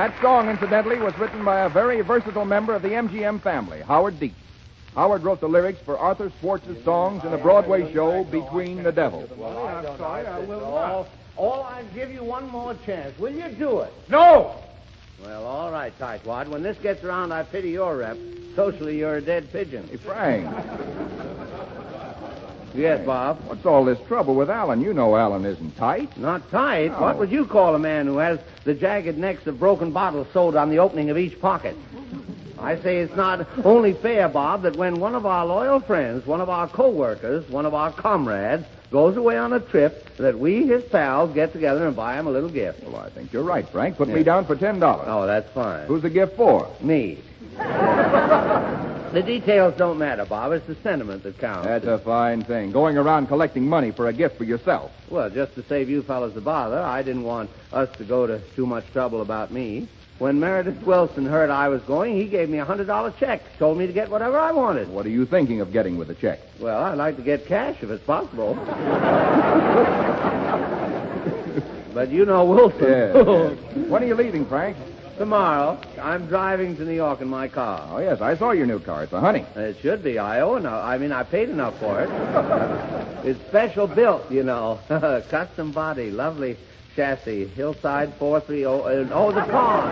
That song, incidentally, was written by a very versatile member of the MGM family, Howard Dietz. Howard wrote the lyrics for Arthur Schwartz's songs in the Broadway show Between the Devils. Well, I'm sorry, I will not. All I'll give you one more chance. Will you do it? No! Well, all right, Tightwad. When this gets around, I pity your rep. Socially, you're a dead pigeon. Hey, Frank. Yes, Bob? What's all this trouble with Allan? You know Allan isn't tight. Not tight? No. What would you call a man who has the jagged necks of broken bottles sewed on the opening of each pocket? I say it's not only fair, Bob, that when one of our loyal friends, one of our co-workers, one of our comrades, goes away on a trip, that we, his pals, get together and buy him a little gift. Well, I think you're right, Frank. Put me down for $10. Oh, that's fine. Who's the gift for? Me. The details don't matter, Bob. It's the sentiment that counts. That's a fine thing. Going around collecting money for a gift for yourself. Well, just to save you fellas the bother, I didn't want us to go to too much trouble about me. When Meredith Willson heard I was going, he gave me a $100 check. Told me to get whatever I wanted. What are you thinking of getting with the check? Well, I'd like to get cash if it's possible. But you know Willson. Yeah. When are you leaving, Frank? Tomorrow. I'm driving to New York in my car. Oh, yes, I saw your new car. It's a honey. It should be. I owe enough. I mean, I paid enough for it. It's special built, you know. Custom body. Lovely chassis. Hillside 430. Oh, the car.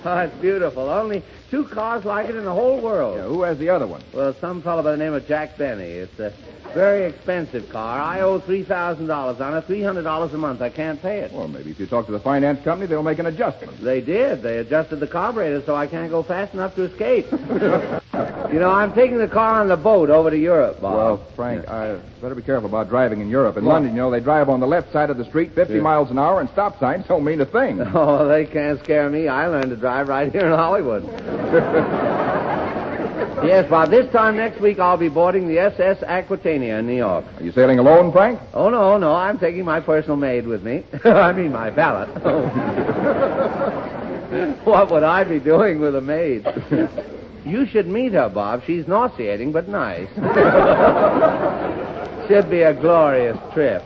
Oh, it's beautiful. Only 2 cars like it in the whole world. Yeah, who has the other one? Well, some fellow by the name of Jack Benny. It's a very expensive car. I owe $3,000 on it, $300 a month. I can't pay it. Well, maybe if you talk to the finance company, they'll make an adjustment. They did. They adjusted the carburetor so I can't go fast enough to escape. You know, I'm taking the car on the boat over to Europe, Bob. Well, Frank, I better be careful about driving in Europe. In London, you know, they drive on the left side of the street 50 miles an hour, and stop signs don't mean a thing. Oh, they can't scare me. I learned to drive right here in Hollywood. Yes, Bob, this time next week I'll be boarding the SS Aquitania in New York. Are you sailing alone, Frank? Oh, no, I'm taking my personal maid with me. I mean, my valet. What would I be doing with a maid? You should meet her, Bob. She's nauseating, but nice. Should be a glorious trip.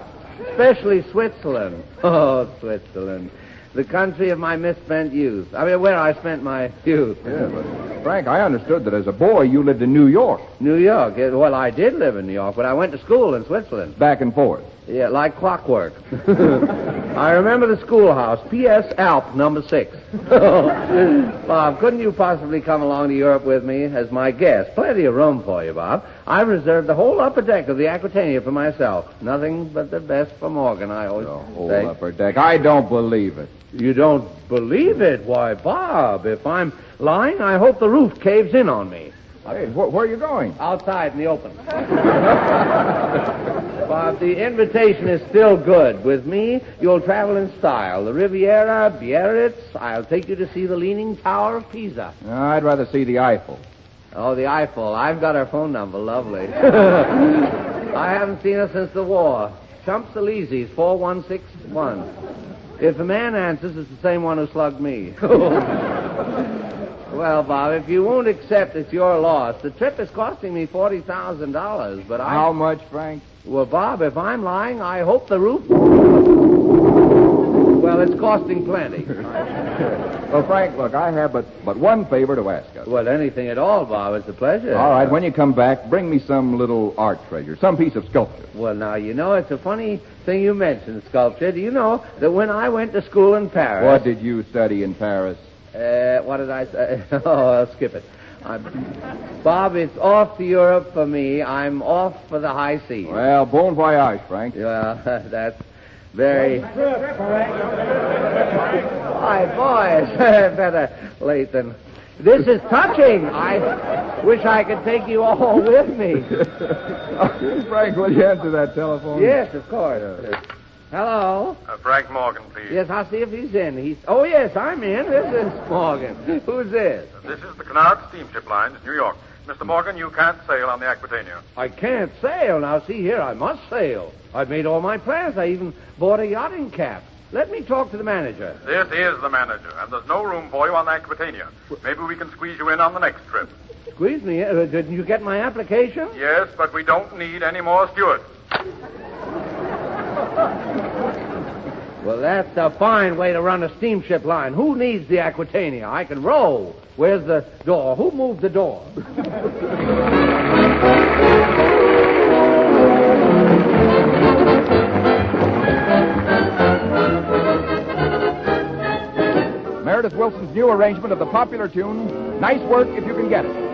Especially Switzerland. Oh, Switzerland. The country of my misspent youth. I mean, where I spent my youth. Yeah, but, Frank, I understood that as a boy you lived in New York. New York? Well, I did live in New York, but I went to school in Switzerland. Back and forth. Yeah, like clockwork. I remember the schoolhouse, P.S. Alp, number 6. Bob, couldn't you possibly come along to Europe with me as my guest? Plenty of room for you, Bob. I've reserved the whole upper deck of the Aquitania for myself. Nothing but the best for Morgan, I always The whole say. upper deck. I don't believe it. You don't believe it? Why, Bob, if I'm lying, I hope the roof caves in on me. Hey, where are you going? Outside in the open. Bob, the invitation is still good. With me, you'll travel in style. The Riviera, Biarritz. I'll take you to see the Leaning Tower of Pisa. I'd rather see the Eiffel. Oh, the Eiffel. I've got her phone number. Lovely. I haven't seen her since the war. Champs-Élysées, 4161. If the man answers, it's the same one who slugged me. Well, Bob, if you won't accept it's your loss, the trip is costing me $40,000, but How much, Frank? Well, Bob, if I'm lying, I hope the roof... Well, it's costing plenty. Well, Frank, look, I have but one favor to ask of you. Well, anything at all, Bob. It's a pleasure. All right, when you come back, bring me some little art treasure, some piece of sculpture. Well, now, you know, it's a funny thing you mentioned, sculpture. Do you know that when I went to school in Paris... What did you study in Paris? What did I say? Oh, I'll skip it. Bob, it's off to Europe for me. I'm off for the high seas. Well, bon voyage, Frank. Well, that's very... Why, boys, better late than... This is touching. I wish I could take you all with me. Frank, will you answer that telephone? Yes, of course. Hello? Frank Morgan, please. Yes, I'll see if he's in. Oh, yes, I'm in. This is Morgan. Who's this? This is the Cunard Steamship Lines, New York. Mr. Morgan, you can't sail on the Aquitania. I can't sail. Now, see here, I must sail. I've made all my plans. I even bought a yachting cap. Let me talk to the manager. This is the manager, and there's no room for you on the Aquitania. Maybe we can squeeze you in on the next trip. Squeeze me. Didn't you get my application? Yes, but we don't need any more stewards. Well, that's a fine way to run a steamship line. Who needs the Aquitania? I can row. Where's the door? Who moved the door? Meredith Willson's new arrangement of the popular tune, Nice Work If You Can Get It.